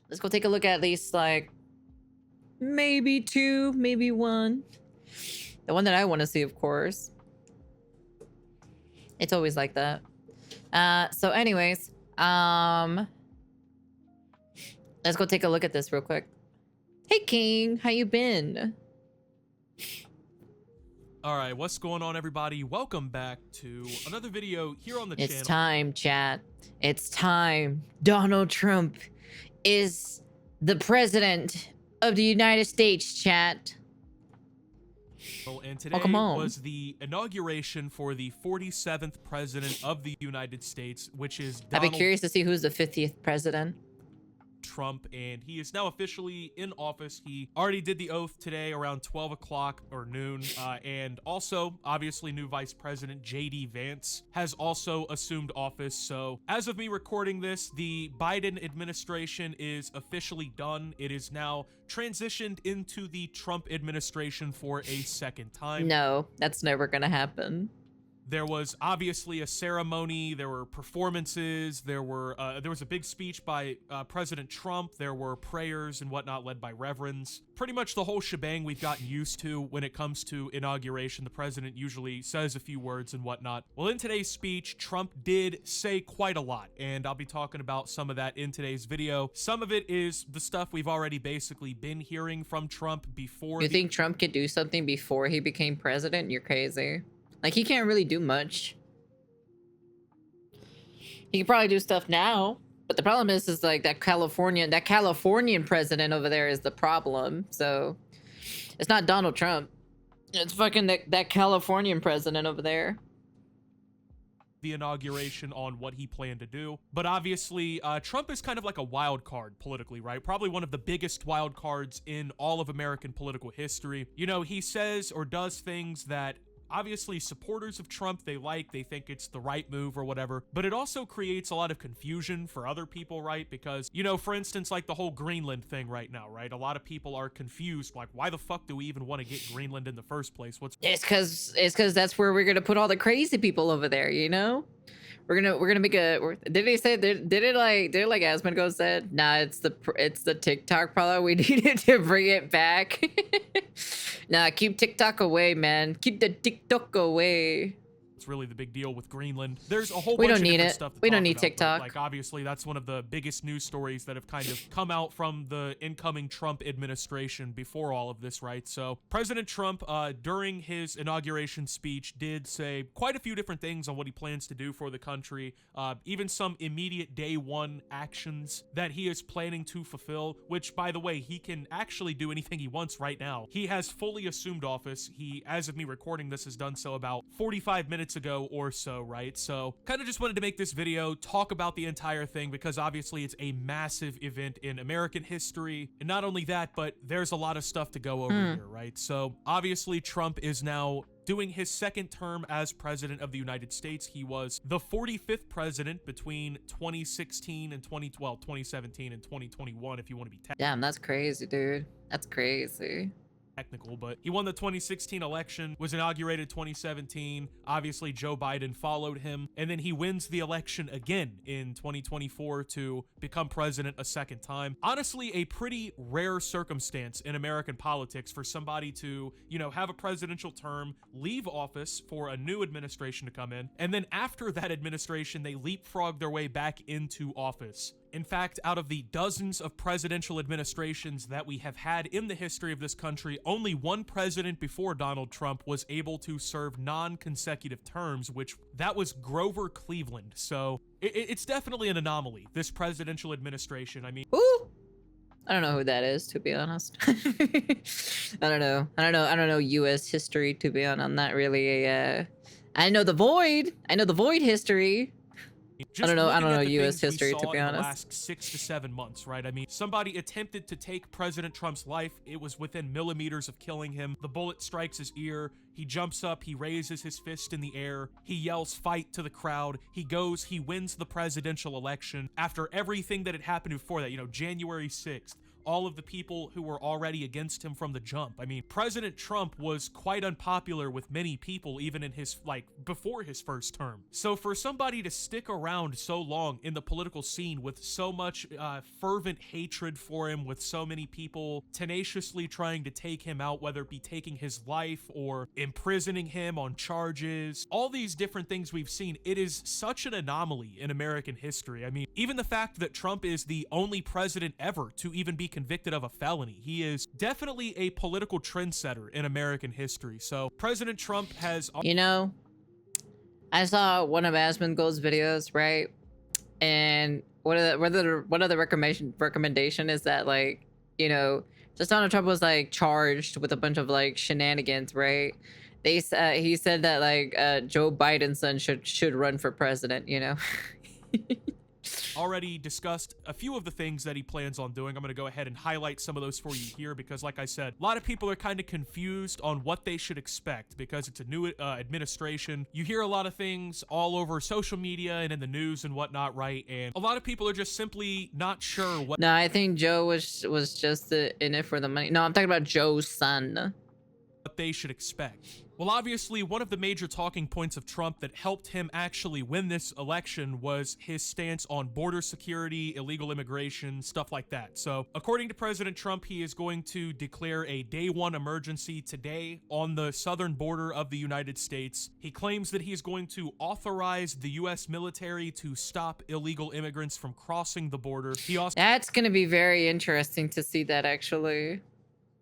Let's go take a look at least like maybe two, maybe one. The one that I want to see, of course. It's always like that. So anyways, let's go take a look at this real quick. Hey King, how you been? All right, what's going on, everybody? Welcome back to another video here on the channel. It's time, chat. It's time. Donald Trump is the president of the United States, chat. And today was the inauguration for the 47th president of the United States, which is I'd be curious to see who's the 50th president. Trump, and he is now officially in office. He already did the oath today around 12 o'clock or noon, and also obviously new Vice President JD Vance has also assumed office. So as of me recording this, the Biden administration is officially done. It is now transitioned into the Trump administration for a second time. No, that's never gonna happen. There was obviously a ceremony, there were performances, there was a big speech by President Trump, there were prayers and whatnot led by reverends. Pretty much the whole shebang we've gotten used to when it comes to inauguration. The president usually says a few words and whatnot. Well, in today's speech, Trump did say quite a lot, and I'll be talking about some of that in today's video. Some of it is the stuff we've already basically been hearing from Trump before. You think Trump could do something before he became president? You're crazy. Like, he can't really do much. He can probably do stuff now, but the problem is like that Californian president over there is the problem. So it's not Donald Trump. It's fucking that Californian president over there. The inauguration on what he planned to do. But obviously, Trump is kind of like a wild card politically, right? Probably one of the biggest wild cards in all of American political history. You know, he says or does things that obviously supporters of Trump, they think it's the right move or whatever, but it also creates a lot of confusion for other people, right? Because, you know, for instance, like the whole Greenland thing right now, right? A lot of people are confused, like, why the fuck do we even want to get Greenland in the first place? It's because that's where we're gonna put all the crazy people over there, you know? We're gonna make did it like Asmongo said? Nah, it's the TikTok problem. We needed to bring it back. Nah, keep TikTok away, man. Keep the TikTok away. It's really the big deal with Greenland. There's a whole bunch of different different stuff to we don't talk need about, TikTok. Like, obviously, that's one of the biggest news stories that have kind of come out from the incoming Trump administration before all of this, right? So President Trump, during his inauguration speech, did say quite a few different things on what he plans to do for the country, even some immediate day one actions that he is planning to fulfill, which, by the way, he can actually do anything he wants right now. He has fully assumed office. He, as of me recording this, has done so about 45 minutes ago or so, right? So kind of just wanted to make this video, talk about the entire thing, because obviously it's a massive event in American history. And not only that, but there's a lot of stuff to go over here, right? So obviously Trump is now doing his second term as president of the United States. He was the 45th president between 2016 and 2017 and 2021, if you want to be Damn, that's crazy, dude. That's crazy. Technical, but he won the 2016 election, was inaugurated 2017. Obviously, Joe Biden followed him, and then he wins the election again in 2024 to become president a second time. Honestly, a pretty rare circumstance in American politics for somebody to, you know, have a presidential term, leave office for a new administration to come in, and then after that administration, they leapfrog their way back into office. In fact, out of the dozens of presidential administrations that we have had in the history of this country, only one president before Donald Trump was able to serve non-consecutive terms, that was Grover Cleveland. So it's definitely an anomaly, this presidential administration. I mean, ooh, I don't know who that is, to be honest. I don't know U.S. history, to be honest. I'm not really I know the Void. I know the Void history. I don't know U.S. history, to be honest. The last 6 to 7 months, right? I mean, somebody attempted to take President Trump's life. It was within millimeters of killing him. The bullet strikes his ear. He jumps up. He raises his fist in the air. He yells, "Fight," to the crowd. He wins the presidential election after everything that had happened before that, you know, January 6th. all of the people who were already against him from the jump. I mean, President Trump was quite unpopular with many people, even in his, like, before his first term. So for somebody to stick around so long in the political scene with so much fervent hatred for him, with so many people tenaciously trying to take him out, whether it be taking his life or imprisoning him on charges, all these different things we've seen, it is such an anomaly in American history. I mean, even the fact that Trump is the only president ever to even be convicted of a felony, he is definitely a political trendsetter in American history. So President Trump has... You know, I saw one of Asmongold's videos, right? And one of the recommendation is that, like, you know, just Donald Trump was like charged with a bunch of like shenanigans, right? He said that like Joe Biden's son should run for president, you know. Already discussed a few of the things that he plans on doing. I'm going to go ahead and highlight some of those for you here because, like I said, a lot of people are kind of confused on what they should expect because it's a new administration. You hear a lot of things all over social media and in the news and whatnot, right? And a lot of people are just simply not sure what... No, I think Joe was just in it for the money. No, I'm talking about Joe's son. What they should expect. Well, obviously, one of the major talking points of Trump that helped him actually win this election was his stance on border security, illegal immigration, stuff like that. So, according to President Trump, he is going to declare a day one emergency today on the southern border of the United States. He claims that he is going to authorize the U.S. military to stop illegal immigrants from crossing the border. He also... That's going to be very interesting to see that, actually.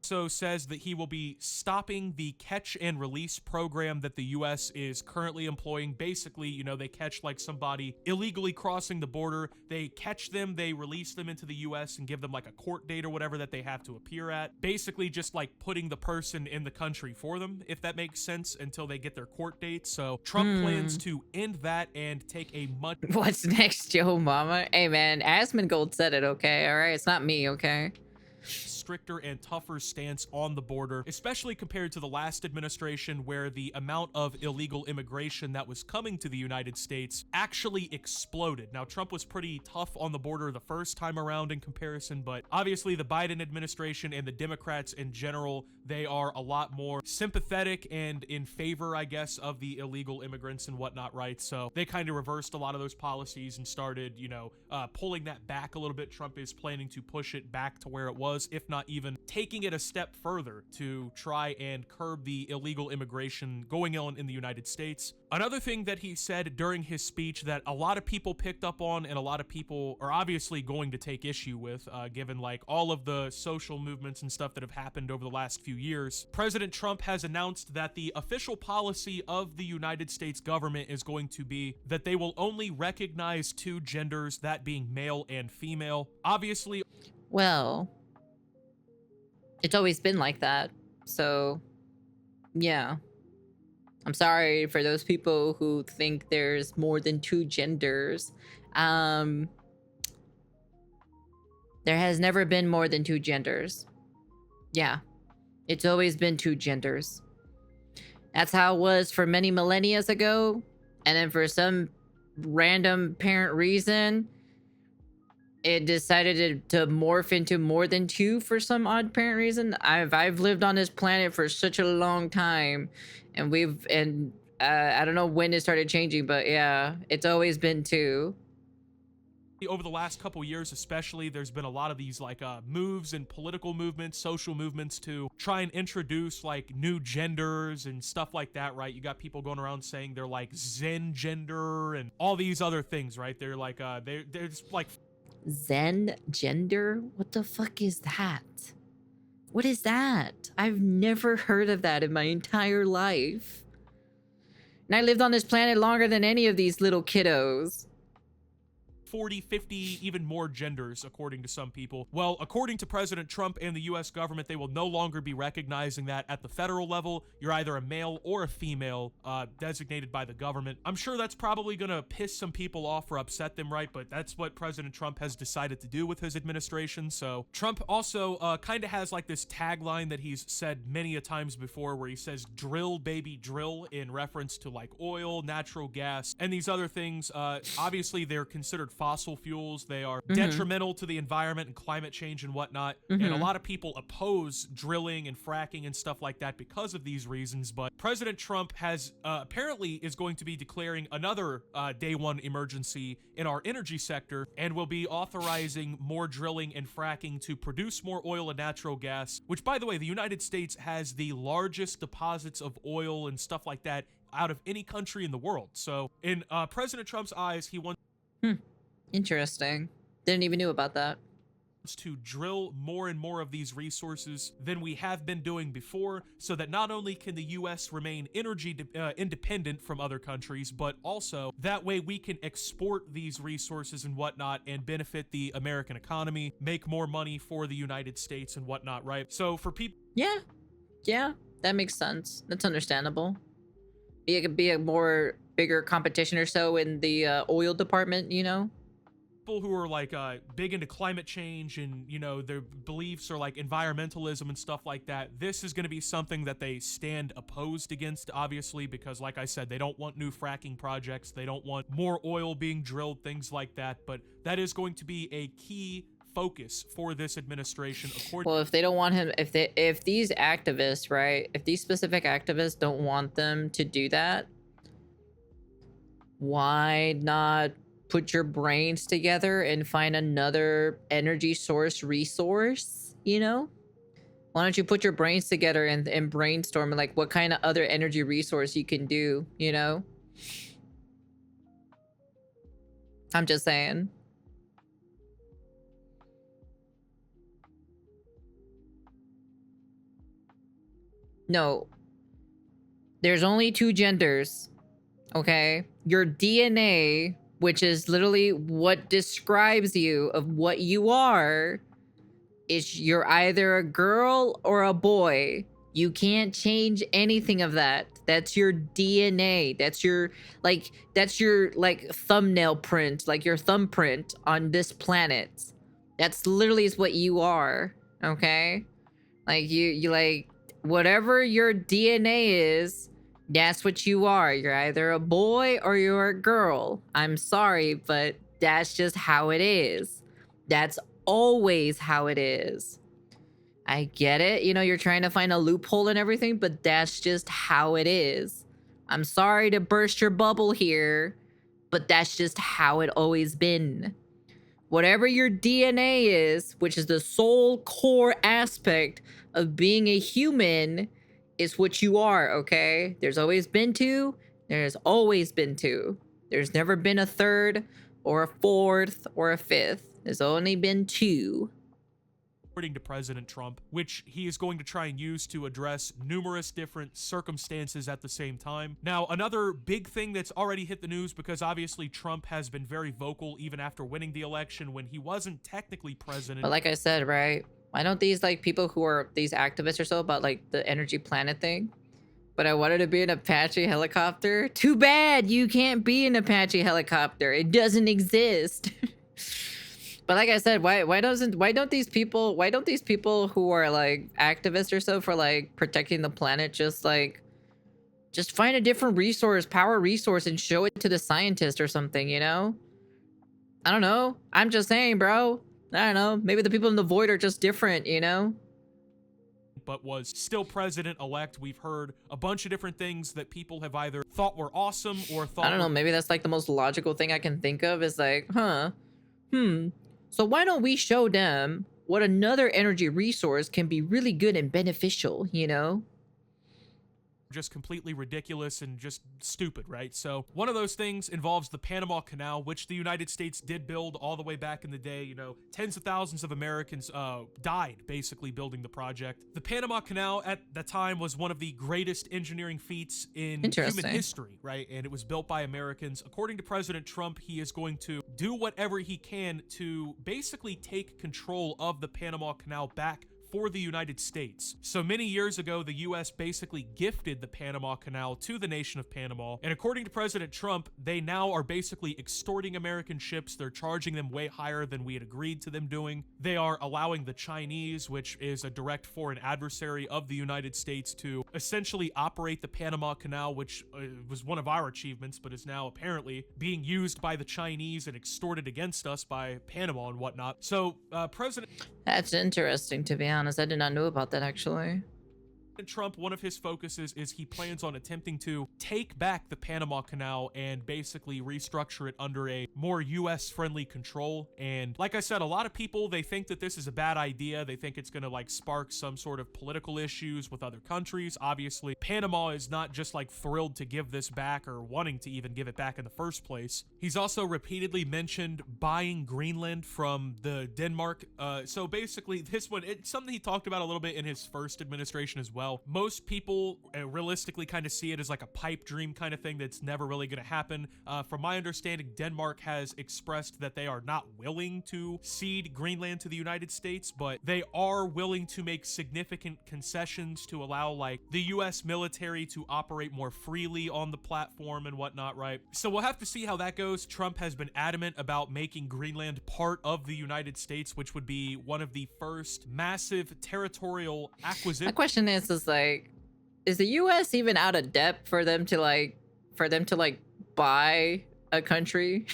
Also says that he will be stopping the catch and release program that the U.S. is currently employing. Basically, you know, they catch like somebody illegally crossing the border, they catch them, they release them into the U.S. and give them like a court date or whatever that they have to appear at. Basically just like putting the person in the country for them, if that makes sense, until they get their court date. So Trump plans to end that and take a much... What's next, Joe Mama? Hey man, Asmongold said it, okay? All right, it's not me, okay? Stricter and tougher stance on the border, especially compared to the last administration where the amount of illegal immigration that was coming to the United States actually exploded. Now, Trump was pretty tough on the border the first time around in comparison, but obviously the Biden administration and the Democrats in general, they are a lot more sympathetic and in favor, I guess, of the illegal immigrants and whatnot, right? So they kind of reversed a lot of those policies and started, you know, pulling that back a little bit. Trump is planning to push it back to where it was, if not even taking it a step further to try and curb the illegal immigration going on in the United States. Another thing that he said during his speech that a lot of people picked up on and a lot of people are obviously going to take issue with, given like all of the social movements and stuff that have happened over the last few years. President Trump has announced that the official policy of the United States government is going to be that they will only recognize two genders, that being male and female. Obviously, well, it's always been like that. So, yeah. I'm sorry for those people who think there's more than two genders. There has never been more than two genders. Yeah. It's always been two genders. That's how it was for many millennia ago. And then for some random apparent reason, it decided to morph into more than two for some odd apparent reason. I've lived on this planet for such a long time, and I don't know when it started changing, but yeah, it's always been two. Over the last couple years especially, there's been a lot of these like moves and political movements, social movements to try and introduce like new genders and stuff like that, right? You got people going around saying they're like Zen gender and all these other things, right? They're like they're just like Zen gender? What the fuck is that? What is that? I've never heard of that in my entire life. And I lived on this planet longer than any of these little kiddos. 40, 50, even more genders, according to some people. Well, according to President Trump and the U.S. government, they will no longer be recognizing that at the federal level. You're either a male or a female designated by the government. I'm sure that's probably going to piss some people off or upset them, right? But that's what President Trump has decided to do with his administration. So Trump also kind of has like this tagline that he's said many a times before where he says, drill, baby, drill, in reference to like oil, natural gas, and these other things. Obviously, they're considered fossil fossil fuels. They are Mm-hmm. detrimental to the environment and climate change and whatnot. And a Mm-hmm. lot of people oppose drilling and fracking and stuff like that because of these reasons. But President Trump has apparently is going to be declaring another day one emergency in our energy sector and will be authorizing more drilling and fracking to produce more oil and natural gas, which, by the way, the United States has the largest deposits of oil and stuff like that out of any country in the world. So in President Trump's eyes, he wants Interesting. Didn't even knew about that. to drill more and more of these resources than we have been doing before, so that not only can the US remain energy independent from other countries, but also that way we can export these resources and whatnot and benefit the American economy, make more money for the United States and whatnot, right? So for people Yeah, that makes sense. That's understandable. Be a more bigger competition or so in the oil department, you know? who are like big into climate change and, you know, their beliefs are like environmentalism and stuff like that, this is going to be something that they stand opposed against, obviously, because like I said, they don't want new fracking projects, they don't want more oil being drilled, things like that. But that is going to be a key focus for this administration, according. Well, if they don't want him, if these activists, right, if these specific activists don't want them to do that, why not put your brains together and find another energy source resource, you know? Why don't you put your brains together and brainstorm like what kind of other energy resource you can do, you know? I'm just saying. No. There's only two genders. Okay? Your DNA, which is literally what describes you of what you are, is you're either a girl or a boy. You can't change anything of that. That's your DNA. That's your thumbnail print, like your thumbprint on this planet. That's literally is what you are. Okay? Like you like whatever your DNA is, that's what you are. You're either a boy or you're a girl. I'm sorry, but that's just how it is. That's always how it is. I get it. You know, you're trying to find a loophole and everything, but that's just how it is. I'm sorry to burst your bubble here, but that's just how it always been. Whatever your DNA is, which is the sole core aspect of being a human, is what you are, okay? There's always been two. There's always been two. There's never been a third or a fourth or a fifth. There's only been two. According to President Trump, which he is going to try and use to address numerous different circumstances at the same time. Now, another big thing that's already hit the news, because obviously Trump has been very vocal even after winning the election when he wasn't technically president. But like I said, right? Why don't these like people who are these activists or so about like the energy planet thing? But I wanted to be an Apache helicopter. Too bad you can't be an Apache helicopter. It doesn't exist. But like I said, why don't these people who are like activists or so for like protecting the planet just find a different resource, power resource, and show it to the scientist or something, you know? I don't know. I'm just saying, bro. I don't know. Maybe the people in the void are just different, you know? But was still president-elect. We've heard a bunch of different things that people have either thought were awesome or thought I don't know. Maybe that's like the most logical thing I can think of is like, so why don't we show them what another energy resource can be really good and beneficial, you know? just completely ridiculous and just stupid, right? So one of those things involves the Panama Canal, which the United States did build all the way back in the day. You know, tens of thousands of Americans died basically building the project. The Panama Canal at the time was one of the greatest engineering feats in human history, right? And it was built by Americans. According to President Trump, he is going to do whatever he can to basically take control of the Panama Canal back for the United States. So many years ago, the US basically gifted the Panama Canal to the nation of Panama, and according to President Trump, they now are basically extorting American ships. They're charging them way higher than we had agreed to them doing. They are allowing the Chinese, which is a direct foreign adversary of the United States, to essentially operate the Panama Canal, which was one of our achievements, but is now apparently being used by the Chinese and extorted against us by Panama and whatnot. So President That's interesting, to be honest. I did not know about that, actually. Trump, one of his focuses is he plans on attempting to take back the Panama Canal and basically restructure it under a more US-friendly control. And like I said, a lot of people, they think that this is a bad idea. They think it's going to like spark some sort of political issues with other countries. Obviously, Panama is not just like thrilled to give this back or wanting to even give it back in the first place. He's also repeatedly mentioned buying Greenland from the Denmark. So basically, this one, it's something he talked about a little bit in his first administration as well. Most people realistically kind of see it as like a pipe dream kind of thing that's never really going to happen. From my understanding, Denmark has expressed that they are not willing to cede Greenland to the United States, but they are willing to make significant concessions to allow like the US military to operate more freely on the platform and whatnot, right? So we'll have to see how that goes. Trump has been adamant about making Greenland part of the United States, which would be one of the first massive territorial acquisitions. My question is like, is the US even out of debt for them to like buy a country?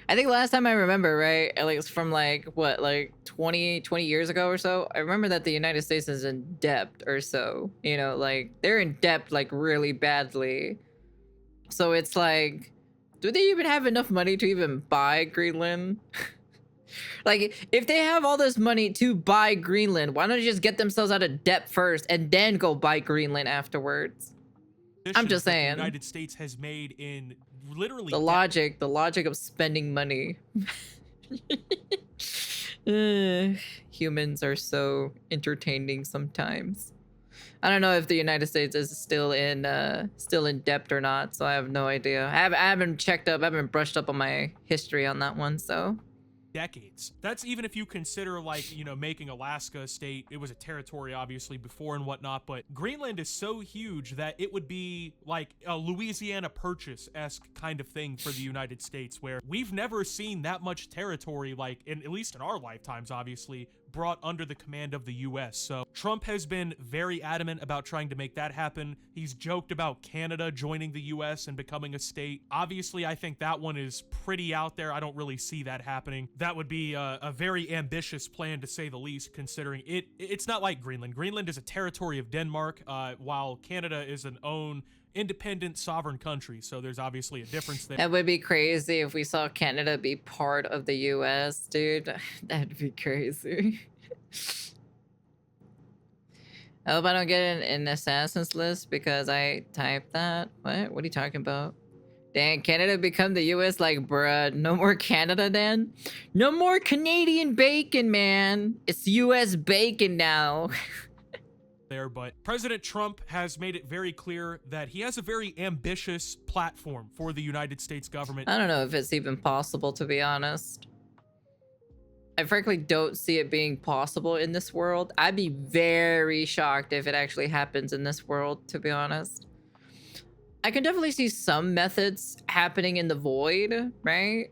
I think last time I remember, right, at least from like what, like 20 years ago or so, I remember that the United States is in debt or so, you know, like they're in debt like really badly. So it's like, do they even have enough money to even buy Greenland? Like, if they have all this money to buy Greenland, why don't they just get themselves out of debt first and then go buy Greenland afterwards? I'm just saying. The United States has made in literally the logic of spending money. Humans are so entertaining sometimes. I don't know if the United States is still in debt or not, so I have no idea. I haven't checked up, I haven't brushed up on my history on that one, so. Decades. That's even if you consider like, you know, making Alaska a state. It was a territory obviously before and whatnot, but Greenland is so huge that it would be like a Louisiana Purchase-esque kind of thing for the United States, where we've never seen that much territory, like at least in our lifetimes, obviously, brought under the command of the US. So Trump has been very adamant about trying to make that happen. He's joked about Canada joining the US and becoming a state. Obviously, I think that one is pretty out there. I don't really see that happening. That would be a very ambitious plan, to say the least, considering it's not like Greenland. Greenland is a territory of Denmark, while Canada is an own independent sovereign country, so there's obviously a difference there. That would be crazy if we saw Canada be part of the US, dude. That'd be crazy. I hope I don't get an assassin's list because I typed that. What are you talking about? Dang, Canada become the US? Like, bruh, no more Canada then? No more Canadian bacon, man. It's US bacon now. There, but President Trump has made it very clear that he has a very ambitious platform for the United States government. I don't know if it's even possible, to be honest. I frankly don't see it being possible in this world. I'd be very shocked if it actually happens in this world, to be honest. I can definitely see some methods happening in the void, right?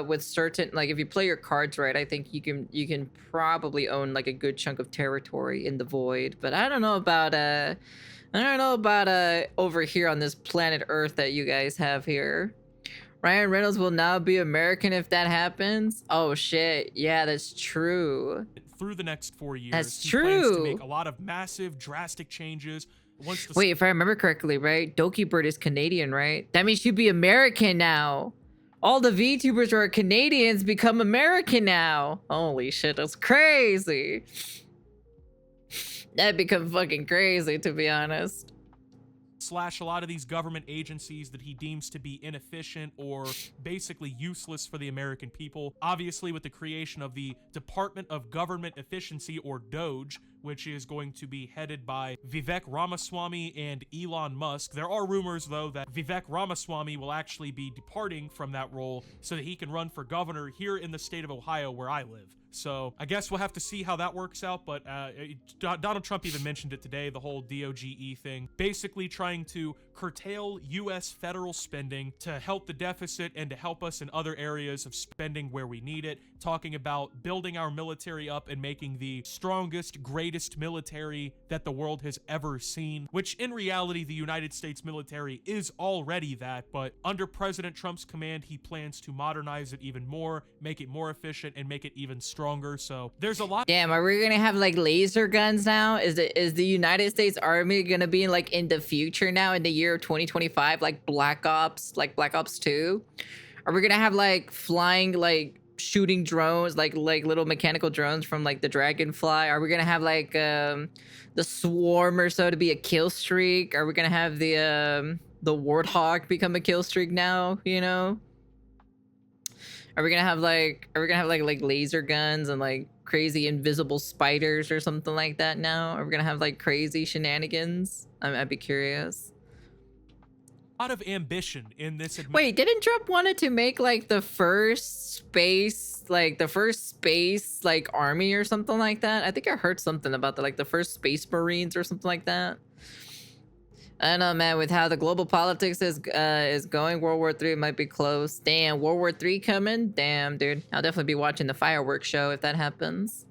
With certain, like, if you play your cards right, I think you can probably own like a good chunk of territory in the void. But I don't know about over here on this planet Earth that you guys have here. Ryan Reynolds will now be American if that happens. Oh shit, yeah, that's true. Through the next 4 years, that's he true. Plans to make a lot of massive, drastic changes. Wait, if I remember correctly, right? Doki Bird is Canadian, right? That means she'd be American now. All the VTubers who are Canadians become American now. Holy shit, that's crazy. That'd become fucking crazy, to be honest. Slash a lot of these government agencies that he deems to be inefficient or basically useless for the American people. Obviously, with the creation of the Department of Government Efficiency, or DOGE, which is going to be headed by Vivek Ramaswamy and Elon Musk. There are rumors, though, that Vivek Ramaswamy will actually be departing from that role so that he can run for governor here in the state of Ohio, where I live. So I guess we'll have to see how that works out, but Donald Trump even mentioned it today, the whole DOGE thing, basically trying to curtail U.S. federal spending to help the deficit and to help us in other areas of spending where we need it, talking about building our military up and making the strongest, greatest military that the world has ever seen, which in reality, the United States military is already that, but under President Trump's command, he plans to modernize it even more, make it more efficient, and make it even stronger. So there's a lot. Damn, are we gonna have like laser guns now? Is the United States Army gonna be like in the future now, in the year of 2025, like Black Ops 2? Are we gonna have like flying, like shooting drones, like little mechanical drones from like the Dragonfly? Are we gonna have like the Swarm or so to be a kill streak? Are we gonna have the Warthog become a kill streak now, you know? Are we gonna have like laser guns and like crazy invisible spiders or something like that now? Are we gonna have like crazy shenanigans? I'd be curious. A lot of ambition in this. Wait, didn't Trump wanted to make like the first space like army or something like that? I think I heard something about the first space Marines or something like that. I don't know, man. With how the global politics is going, World War III might be close. Damn, World War III coming? Damn, dude. I'll definitely be watching the fireworks show if that happens.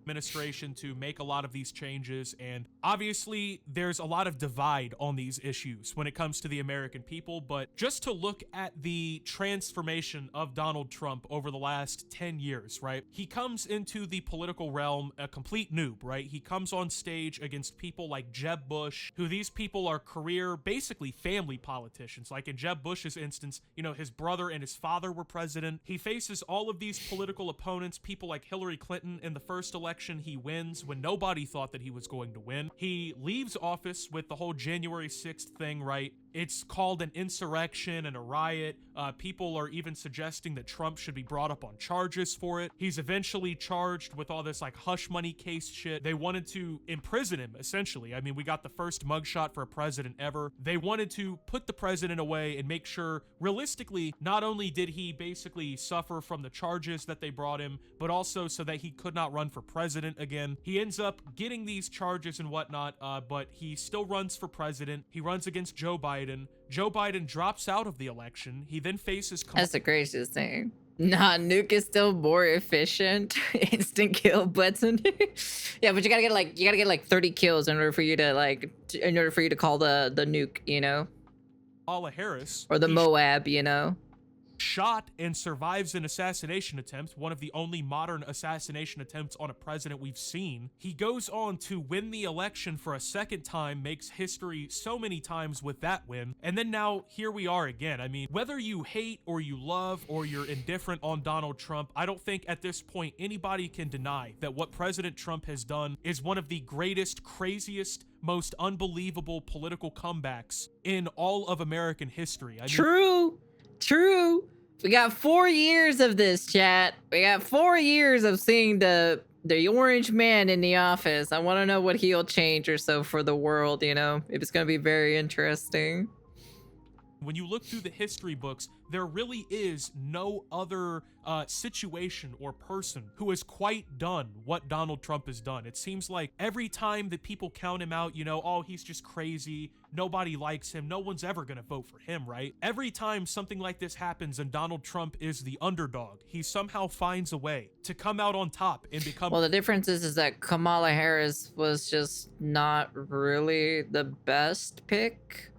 Administration to make a lot of these changes, and obviously there's a lot of divide on these issues when it comes to the American people, but just to look at the transformation of Donald Trump over the last 10 years, right? He comes into the political realm a complete noob, right? He comes on stage against people like Jeb Bush, who these people are career, basically family politicians. Like in Jeb Bush's instance, you know, his brother and his father were president. He faces all of these political opponents, people like Hillary Clinton in the first election. He wins when nobody thought that he was going to win. He leaves office with the whole January 6th thing, right? It's called an insurrection and a riot. People are even suggesting that Trump should be brought up on charges for it. He's eventually charged with all this like hush money case shit. They wanted to imprison him, essentially. I mean, we got the first mugshot for a president ever. They wanted to put the president away and make sure, realistically, not only did he basically suffer from the charges that they brought him, but also so that he could not run for president again. He ends up getting these charges and whatnot, but he still runs for president. He runs against Joe Biden. Joe Biden drops out of the election. He then faces... That's the craziest thing. Nah, nuke is still more efficient. Instant kill button. Yeah, but you gotta get like 30 kills in order for you to call the nuke, you know? Kamala Harris. Or the Moab, you know? Shot and survives an assassination attempt, one of the only modern assassination attempts on a president we've seen. He goes on to win the election for a second time, makes history so many times with that win, and then now here we are again. I mean, whether you hate or you love or you're indifferent on Donald Trump, I don't think at this point anybody can deny that what President Trump has done is one of the greatest, craziest, most unbelievable political comebacks in all of American history. I mean, True. We got 4 years of this, chat. We got 4 years of seeing the orange man in the office. I want to know what he'll change or so for the world, you know? It's going to be very interesting. when you look through the history books, there really is no other situation or person who has quite done what Donald Trump has done. It seems like every time that people count him out, you know, oh, he's just crazy, nobody likes him, no one's ever gonna vote for him, right? Every time something like this happens and Donald Trump is the underdog, he somehow finds a way to come out on top and become... Well, the difference is that Kamala Harris was just not really the best pick,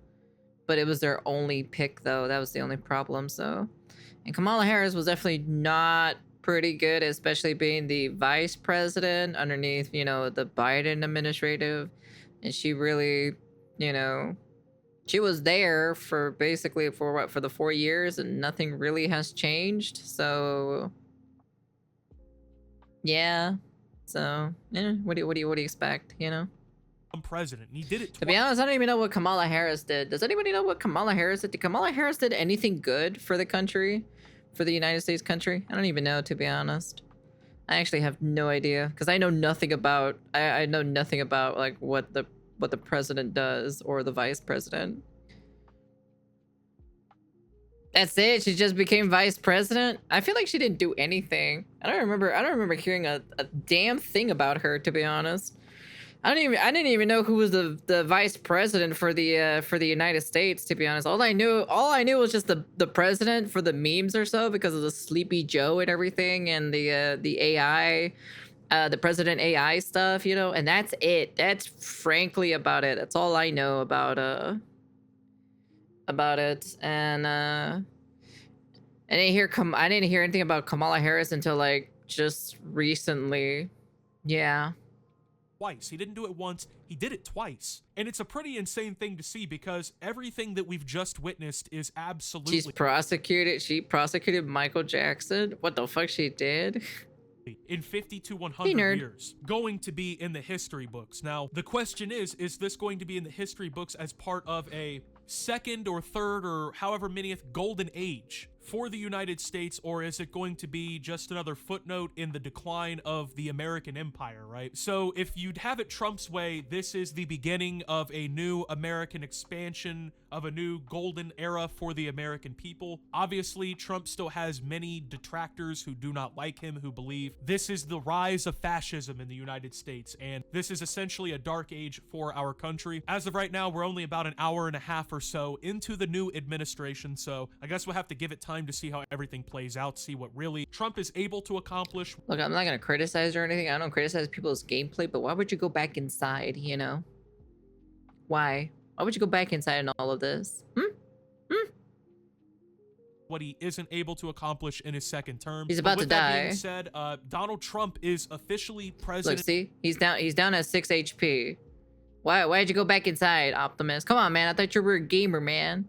but it was their only pick, though. That was the only problem, so... And Kamala Harris was definitely not pretty good, especially being the vice president underneath, you know, the Biden administrative. And she really, you know, she was there for basically for the 4 years and nothing really has changed. So, yeah. So, what do you expect, you know? President, and he did it to be honest, I don't even know what Kamala Harris did. Does anybody know what Kamala Harris did? Did Kamala Harris did anything good for the country, for the United States country? I don't even know, to be honest. I actually have no idea because I know nothing about. I know nothing about like what the president does or the vice president. That's it. She just became vice president. I feel like she didn't do anything. I don't remember hearing a damn thing about her, to be honest. I didn't even know who was the vice president for the United States, to be honest. All I knew was just the president for the memes or so, because of the Sleepy Joe and everything, and the AI, the president AI stuff, you know. And that's it. That's frankly about it. That's all I know about it. And I didn't hear anything about Kamala Harris until like just recently. Yeah. Twice. He didn't do it once, he did it twice. And it's a pretty insane thing to see because everything that we've just witnessed is absolutely... She prosecuted Michael Jackson? What the fuck she did? In 50 to 100 years, going to be in the history books. Now, the question is this going to be in the history books as part of a second or third or however manyth golden age for the United States, or is it going to be just another footnote in the decline of the American empire, right? So if you'd have it Trump's way, this is the beginning of a new American expansion, of a new golden era for the American people. Obviously, Trump still has many detractors who do not like him, who believe this is the rise of fascism in the United States, and this is essentially a dark age for our country. As of right now, we're only about an hour and a half or so into the new administration, so I guess we'll have to give it time to see how everything plays out, see what really Trump is able to accomplish. Look, I'm not gonna criticize or anything. I don't criticize people's gameplay, but why would you go back inside, you know? Why? Why would you go back inside in all of this? What he isn't able to accomplish in his second term. He's about to die. That being said, Donald Trump is officially president. Look, see? He's down at 6 HP. Why'd you go back inside, Optimus? Come on, man. I thought you were a gamer, man.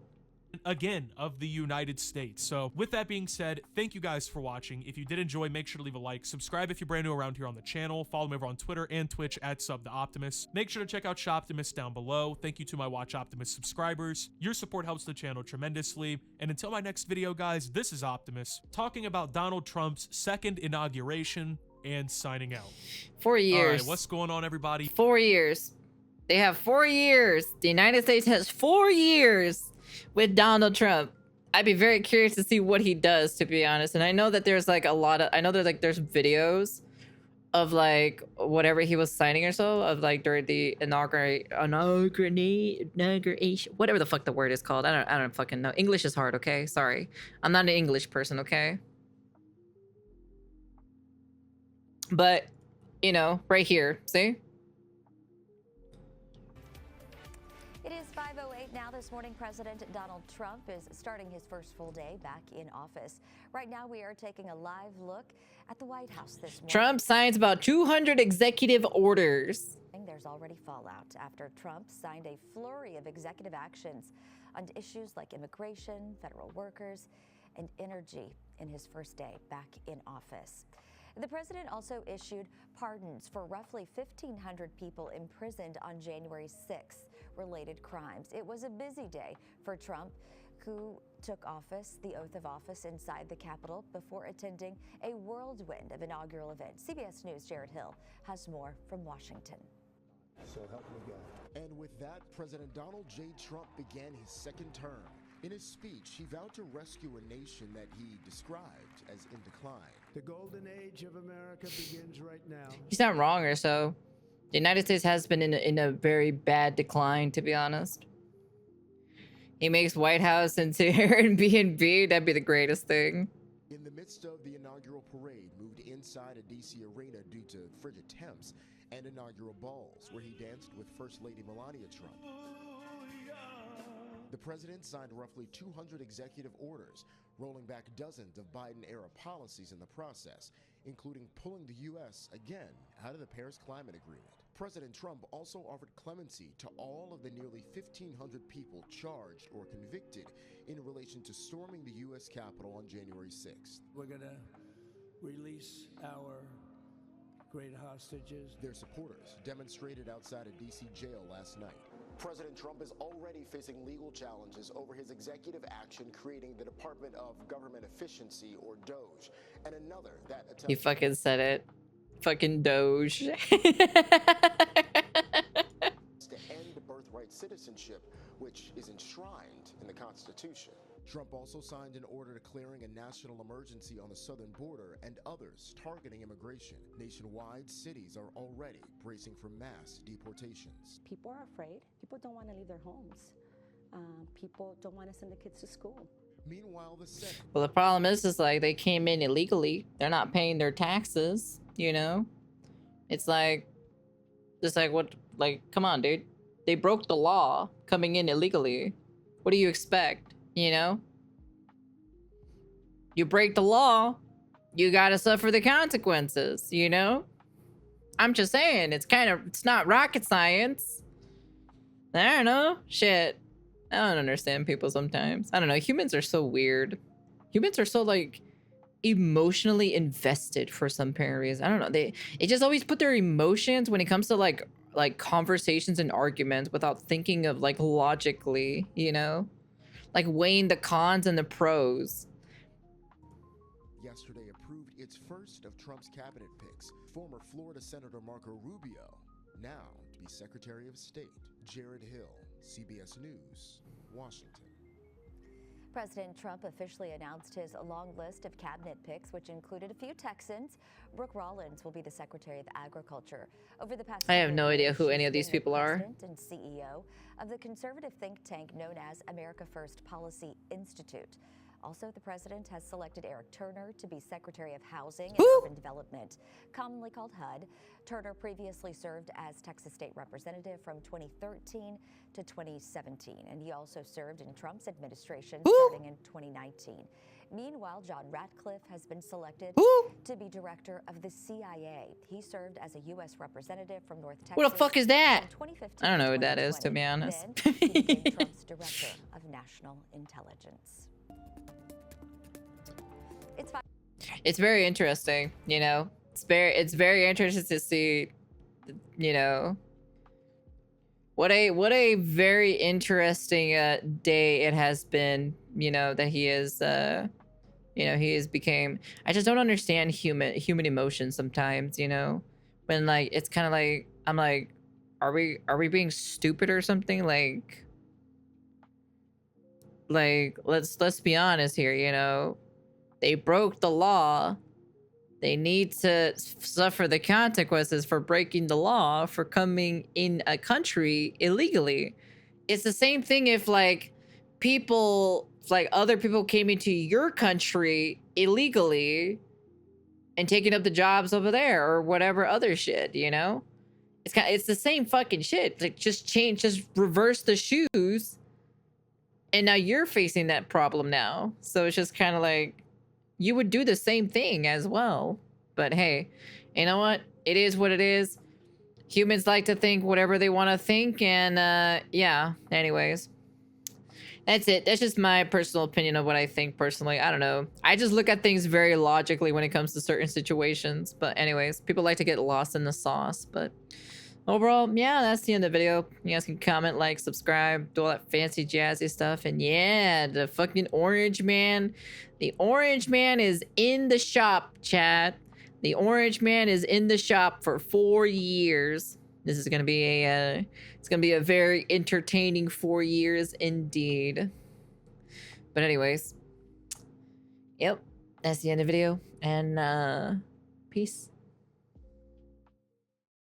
Again, of the United States. So with that being said, thank you guys for watching. If you did enjoy, make sure to leave a like, subscribe if you're brand new around here on the channel, follow me over on Twitter and Twitch at SubTheOptimus. Make sure to check out Shoptimus down below. Thank you to my Watch Optimus subscribers. Your support helps the channel tremendously. And until my next video, guys, this is Optimus talking about Donald Trump's second inauguration and signing out. 4 years. All right, what's going on, everybody? 4 years. They have 4 years. The United States has 4 years with Donald Trump. I'd be very curious to see what he does, to be honest. And I know that there's like a lot of, I know there's videos of like whatever he was signing or so, of like during the inauguration, whatever the fuck the word is called. I don't fucking know. English is hard, okay? Sorry. I'm not an English person, okay? But, you know, right here, see? It is 5:08 now. This morning, President Donald Trump is starting his first full day back in office. Right now, we are taking a live look at the White House this morning. Trump signs about 200 executive orders. There's already fallout after Trump signed a flurry of executive actions on issues like immigration, federal workers, and energy in his first day back in office. The president also issued pardons for roughly 1,500 people imprisoned on January 6th. Related crimes. It was a busy day for Trump, who took office, the oath of office, inside the Capitol before attending a whirlwind of inaugural events. CBS News' Jared Hill has more from Washington. So help me God. And with that, President Donald J. Trump began his second term. In his speech, he vowed to rescue a nation that he described as in decline. The golden age of America begins right now. He's not wrong or so. The United States has been in a very bad decline, to be honest. He makes White House into Airbnb. That'd be the greatest thing. In the midst of the inaugural parade, moved inside a D.C. arena due to frigid temps and inaugural balls, where he danced with First Lady Melania Trump. The president signed roughly 200 executive orders, rolling back dozens of Biden-era policies in the process, including pulling the U.S. again out of the Paris Climate Agreement. President Trump also offered clemency to all of the nearly 1,500 people charged or convicted in relation to storming the U.S. Capitol on January 6th. We're going to release our great hostages. Their supporters demonstrated outside a D.C. jail last night. President Trump is already facing legal challenges over his executive action creating the Department of Government Efficiency, or DOGE, and another that attempts You fucking said it. Fucking Doge. to end birthright citizenship, which is enshrined in the Constitution. Trump also signed an order declaring a national emergency on the southern border and others targeting immigration. Nationwide, cities are already bracing for mass deportations. People are afraid. People don't want to leave their homes. People don't want to send the kids to school. Meanwhile, the Senate. Well, the problem is like they came in illegally. They're not paying their taxes, you know? It's like what, like, come on, dude. They broke the law coming in illegally. What do you expect, you know? You break the law, you gotta suffer the consequences, you know? I'm just saying, it's not rocket science. I don't know, shit. I don't understand people sometimes. I don't know, humans are so weird. Humans are so, like, emotionally invested for some apparent reason. I don't know, they just always put their emotions when it comes to, like conversations and arguments without thinking of, like, logically, you know? Like, weighing the cons and the pros. Yesterday approved its first of Trump's cabinet picks, former Florida Senator Marco Rubio, now to be Secretary of State. Jared Hill, CBS News, Washington. President Trump officially announced his long list of cabinet picks, which included a few Texans. Brooke Rollins will be the Secretary of Agriculture. Over the past I have no idea years, who she's any of these been the people are. President and CEO of the conservative think tank known as America First Policy Institute. Also, the president has selected Eric Turner to be Secretary of Housing and Urban Development, commonly called HUD. Turner previously served as Texas State Representative from 2013 to 2017, and he also served in Trump's administration starting in 2019. Meanwhile, John Ratcliffe has been selected to be director of the CIA. He served as a U.S. representative from North Texas. What the fuck is that? from 2015 I don't know to what that is, to 2020. be honest. Then he became Trump's director of national intelligence. It's very interesting, you know. It's very interesting to see, you know, what a very interesting day it has been, you know, that he is you know, he has became. I just don't understand human emotions sometimes, you know, when, like, it's kind of like, I'm like, are we being stupid or something? Like let's be honest here, you know. They broke the law. They need to suffer the consequences for breaking the law, for coming in a country illegally. It's the same thing if, like, people, like, other people came into your country illegally and taking up the jobs over there or whatever other shit, you know? It's the same fucking shit. Like, just reverse the shoes, and now you're facing that problem now. So it's just kind of like, you would do the same thing as well. But hey, you know what? It is what it is. Humans like to think whatever they want to think. And yeah, anyways. That's it. That's just my personal opinion of what I think personally. I don't know. I just look at things very logically when it comes to certain situations. But anyways, people like to get lost in the sauce. But overall, yeah, that's the end of the video. You guys can comment, like, subscribe, do all that fancy jazzy stuff. And yeah, the fucking orange man. The orange man is in the shop, chat. The orange man is in the shop for 4 years. This is gonna be it's gonna be a very entertaining 4 years indeed. But anyways, yep, that's the end of the video. And peace.